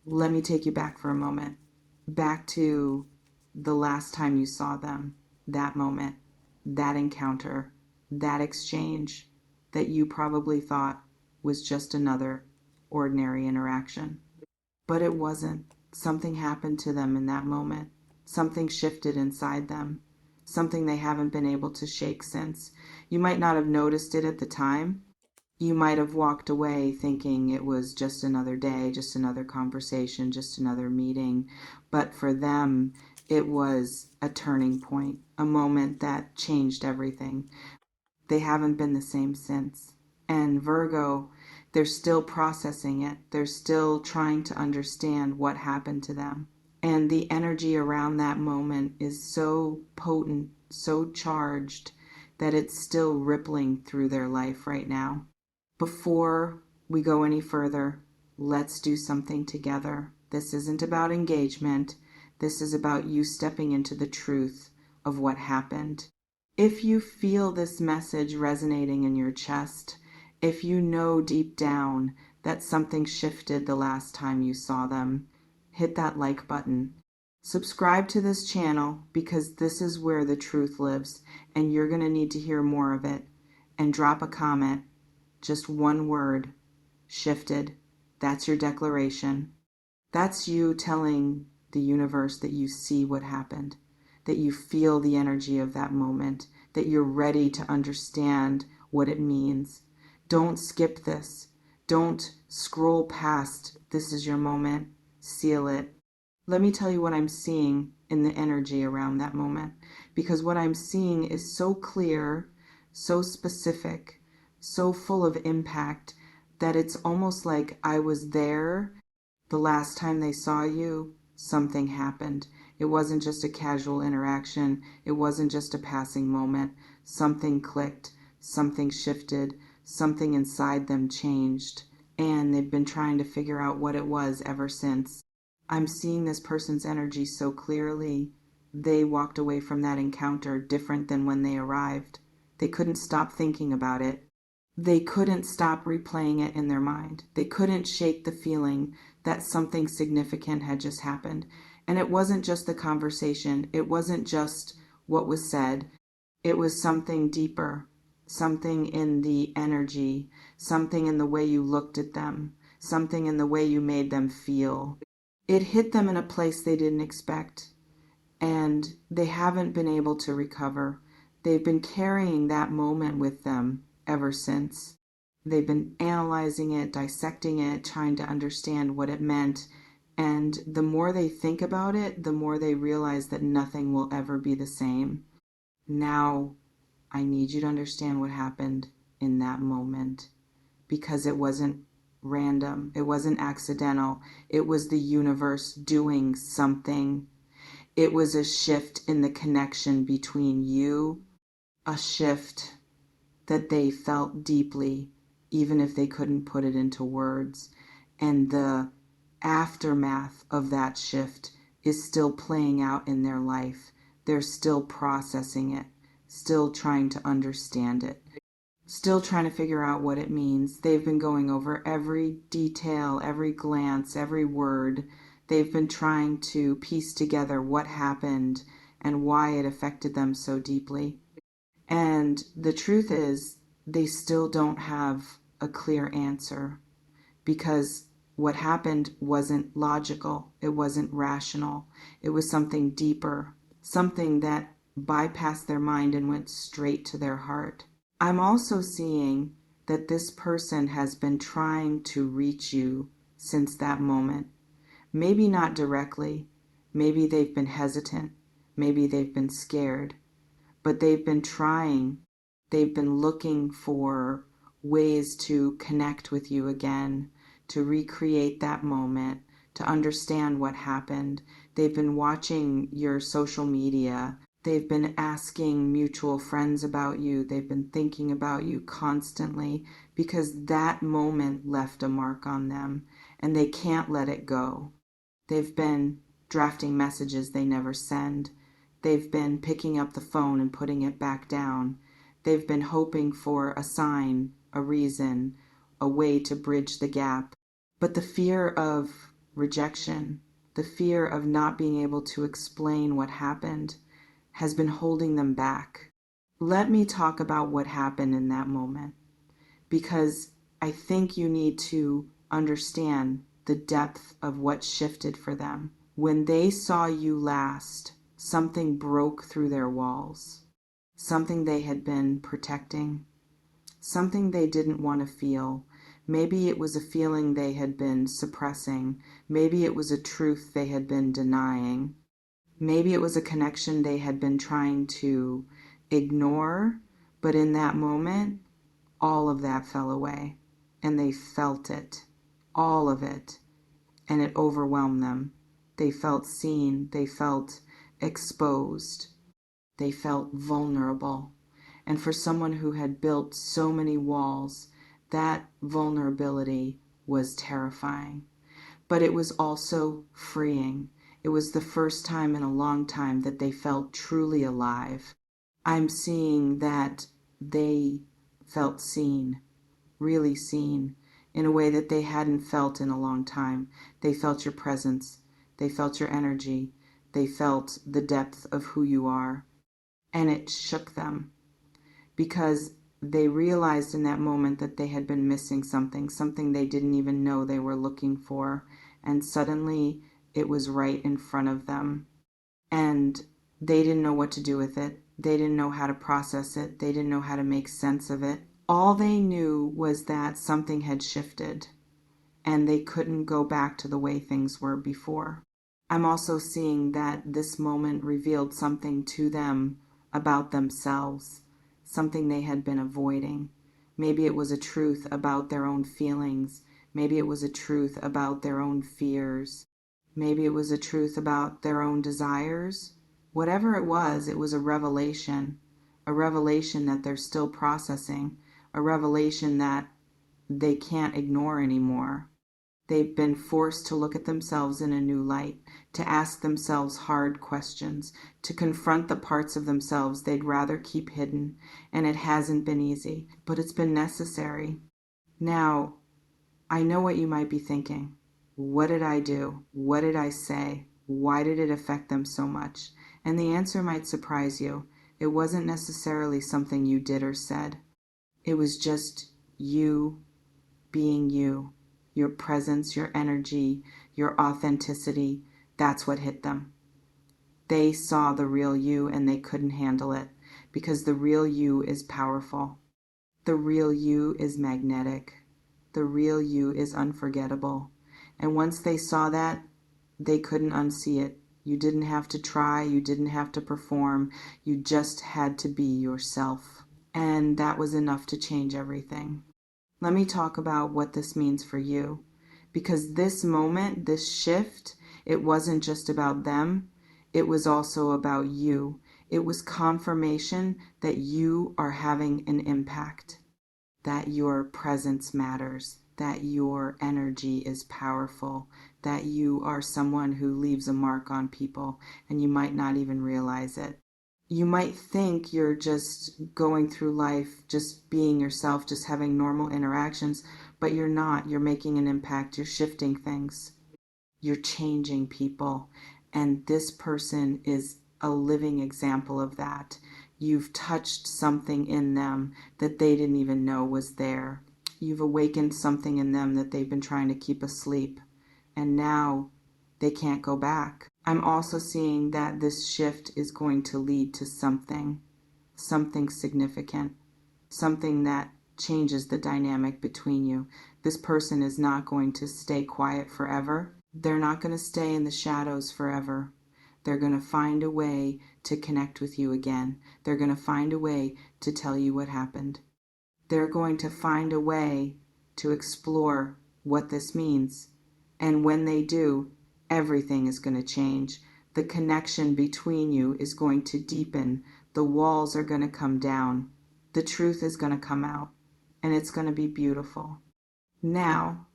Let me take you back for a moment. Back to the last time you saw them, that moment, that encounter, that exchange that you probably thought was just another ordinary interaction. But it wasn't. Something happened to them in that moment. Something shifted inside them. Something they haven't been able to shake since. You might not have noticed it at the time. You might have walked away thinking it was just another day, just another conversation, just another meeting. But for them, it was a turning point, a moment that changed everything. They haven't been the same since. And Virgo, they're still processing it. They're still trying to understand what happened to them. And the energy around that moment is so potent, so charged, that it's still rippling through their life right now. Before we go any further, let's do something together. This isn't about engagement. This is about you stepping into the truth of what happened. If you feel this message resonating in your chest, if you know deep down that something shifted the last time you saw them, hit that like button. Subscribe to this channel because this is where the truth lives and you're going to need to hear more of it. And drop a comment. Just one word, shifted. That's your declaration. That's you telling the universe that you see what happened, that you feel the energy of that moment, that you're ready to understand what it means. Don't skip this. Don't scroll past. This is your moment. Seal it. Let me tell you what I'm seeing in the energy around that moment, because what I'm seeing is so clear, so specific, so full of impact that it's almost like I was there the last time they saw you. Something happened. It wasn't just a casual interaction. It wasn't just a passing moment. Something clicked. Something shifted. Something inside them changed. And they've been trying to figure out what it was ever since. I'm seeing this person's energy so clearly. They walked away from that encounter different than when they arrived. They couldn't stop thinking about it. They couldn't stop replaying it in their mind. They couldn't shake the feeling that something significant had just happened. And it wasn't just the conversation. It wasn't just what was said. It was something deeper, something in the energy, something in the way you looked at them, something in the way you made them feel. It hit them in a place they didn't expect, and they haven't been able to recover. They've been carrying that moment with them ever since. They've been analyzing it, dissecting it, trying to understand what it meant. And the more they think about it, the more they realize that nothing will ever be the same. Now, I need you to understand what happened in that moment, because it wasn't random. It wasn't accidental. It was the universe doing something. It was a shift in the connection between you, a shift that they felt deeply, even if they couldn't put it into words. And the aftermath of that shift is still playing out in their life. They're still processing it, still trying to understand it, still trying to figure out what it means. They've been going over every detail, every glance, every word. They've been trying to piece together what happened and why it affected them so deeply. And the truth is, they still don't have a clear answer, because what happened wasn't logical. It wasn't rational. It was something deeper, something that bypassed their mind and went straight to their heart. I'm also seeing that this person has been trying to reach you since that moment. Maybe not directly. Maybe they've been hesitant. Maybe they've been scared. But they've been trying. They've been looking for ways to connect with you again, to recreate that moment, to understand what happened. They've been watching your social media. They've been asking mutual friends about you. They've been thinking about you constantly, because that moment left a mark on them and they can't let it go. They've been drafting messages they never send. They've been picking up the phone and putting it back down. They've been hoping for a sign, a reason, a way to bridge the gap. But the fear of rejection, the fear of not being able to explain what happened has been holding them back. Let me talk about what happened in that moment, because I think you need to understand the depth of what shifted for them. When they saw you last, something broke through their walls, something they had been protecting, something they didn't want to feel. Maybe it was a feeling they had been suppressing. Maybe it was a truth they had been denying. Maybe it was a connection they had been trying to ignore, but in that moment, all of that fell away, and they felt it, all of it, and it overwhelmed them. They felt seen, they felt exposed, they felt vulnerable. And for someone who had built so many walls, that vulnerability was terrifying. But it was also freeing. It was the first time in a long time that they felt truly alive. I'm seeing that they felt seen, really seen, in a way that they hadn't felt in a long time. They felt your presence. They felt your energy. They felt the depth of who you are. And it shook them because they realized in that moment that they had been missing something they didn't even know they were looking for. And suddenly it was right in front of them. And they didn't know what to do with it. They didn't know how to process it. They didn't know how to make sense of it. All they knew was that something had shifted and they couldn't go back to the way things were before. I'm also seeing that this moment revealed something to them about themselves, something they had been avoiding. Maybe it was a truth about their own feelings. Maybe it was a truth about their own fears. Maybe it was a truth about their own desires. Whatever it was a revelation that they're still processing, a revelation that they can't ignore anymore. They've been forced to look at themselves in a new light, to ask themselves hard questions, to confront the parts of themselves they'd rather keep hidden, and it hasn't been easy, but it's been necessary. Now, I know what you might be thinking. What did I do? What did I say? Why did it affect them so much? And the answer might surprise you. It wasn't necessarily something you did or said. It was just you being you. Your presence, your energy, your authenticity, that's what hit them. They saw the real you and they couldn't handle it because the real you is powerful. The real you is magnetic. The real you is unforgettable. And once they saw that, they couldn't unsee it. You didn't have to try. You didn't have to perform. You just had to be yourself. And that was enough to change everything. Let me talk about what this means for you. Because this moment, this shift, it wasn't just about them. It was also about you. It was confirmation that you are having an impact, that your presence matters, that your energy is powerful, that you are someone who leaves a mark on people, and you might not even realize it. You might think you're just going through life, just being yourself, just having normal interactions, but you're not. You're making an impact. You're shifting things. You're changing people. And this person is a living example of that. You've touched something in them that they didn't even know was there. You've awakened something in them that they've been trying to keep asleep. And now they can't go back. I'm also seeing that this shift is going to lead to something significant, something that changes the dynamic between you. This person is not going to stay quiet forever. They're not going to stay in the shadows forever. They're going to find a way to connect with you again. They're going to find a way to tell you what happened. They're going to find a way to explore what this means. And when they do, everything is going to change. The connection between you is going to deepen. The walls are going to come down. The truth is going to come out. And it's going to be beautiful. Now,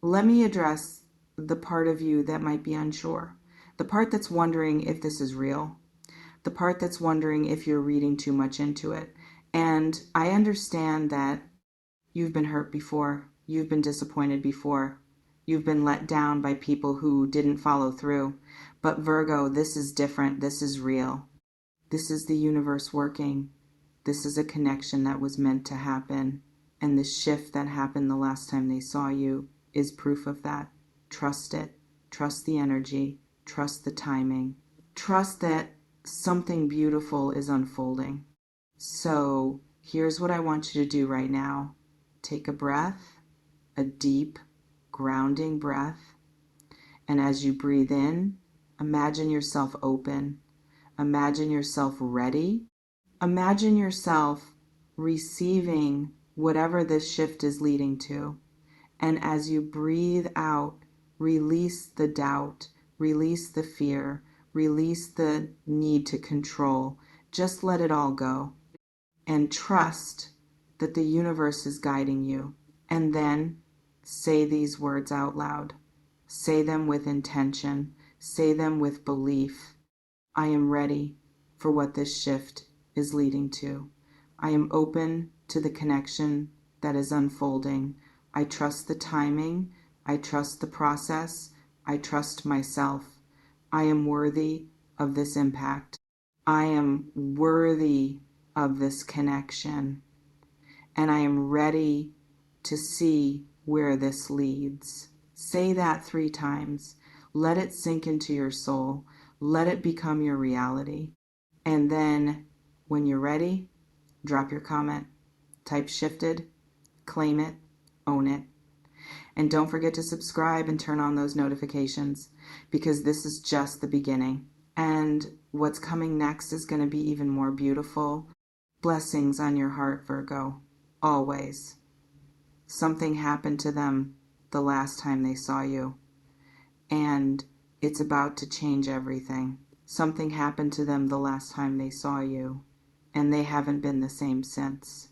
let me address the part of you that might be unsure. The part that's wondering if this is real. The part that's wondering if you're reading too much into it. And I understand that you've been hurt before. You've been disappointed before. You've been let down by people who didn't follow through. But Virgo, this is different. This is real. This is the universe working. This is a connection that was meant to happen. And the shift that happened the last time they saw you is proof of that. Trust it. Trust the energy. Trust the timing. Trust that something beautiful is unfolding. So here's what I want you to do right now. Take a breath, a deep, grounding breath. And as you breathe in, imagine yourself open. Imagine yourself ready. Imagine yourself receiving whatever this shift is leading to. And as you breathe out, release the doubt, release the fear, release the need to control. Just let it all go. And trust that the universe is guiding you. And then say these words out loud. Say them with intention. Say them with belief. I am ready for what this shift is leading to. I am open to the connection that is unfolding. I trust the timing. I trust the process. I trust myself. I am worthy of this impact. I am worthy of this connection. And I am ready to see where this leads. Say that 3 times. Let it sink into your soul. Let it become your reality. And then when you're ready, drop your comment. Type shifted, claim it, own it. And don't forget to subscribe and turn on those notifications, because this is just the beginning. And what's coming next is going to be even more beautiful. Blessings on your heart, Virgo. Always. Something happened to them the last time they saw you. And it's about to change everything. Something happened to them the last time they saw you. And they haven't been the same since.